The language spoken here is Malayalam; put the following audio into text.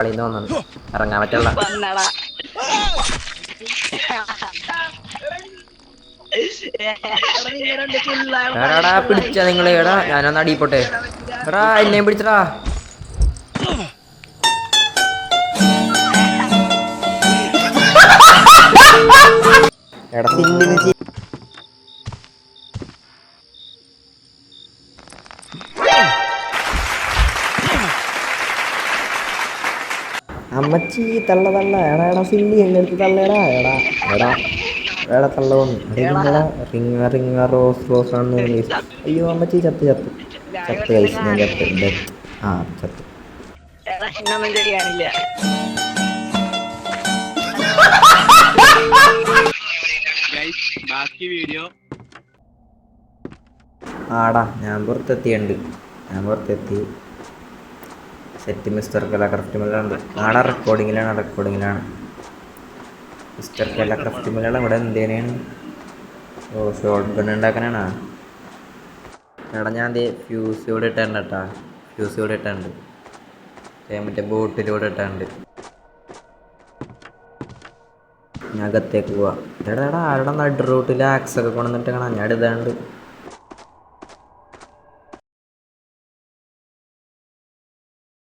കളിന്ന് വന്നത് ഇറങ്ങാൻ പറ്റുള്ള എടാടാ പിടിച്ച നിങ്ങള് എടാ ഞാനൊന്ന് അടിപ്പോട്ടെ എടാ എന്നെയും പിടിച്ചടാ എടാ സില്ലിന് അമ്മച്ചി തള്ള തള്ള എടാ എടാ സില്ലി എൻ്റെ അടുത്ത് തള്ളേടാ എടാ എടാ എടാ തള്ള വന്നു അറിയുന്നടാ റിങ്ങ റോസ് റോസ് ആണെന്ന് അയ്യോ അമ്മച്ചി ചത്ത് ചത്ത് ചത്ത് കഴിച്ച് ഞാൻ ചത്ത് ഡെത്ത് ആ ചത്ത് ആടാ ഞാൻ പുറത്തെത്തി സെറ്റ് മിസ്റ്റർ കലാക്രാഫ്റ്റ് ആടാ റെക്കോർഡിങ്ങിലാണ് മിസ്റ്റർ കലാക്രാഫ്റ്റ് ഇവിടെ എന്തേനാണ് ഓ ഷോർട്ട് ഗൺ ഉണ്ടാക്കാനാണോ എടാ ഞാൻ ഫ്യൂസ് ഇവിടെ ഇട്ടുണ്ട് മറ്റേ ബോട്ടിലൂടെ ഇട്ടുണ്ട് ഞാൻ അകത്തേക്ക് പോവാ എടാ ആരുടെ നട് റൂട്ടിൽ ആക്സൊക്കെ കൊണ്ടുവന്നിട്ട് കാണാം ഞാൻ ഇതാണ്ട്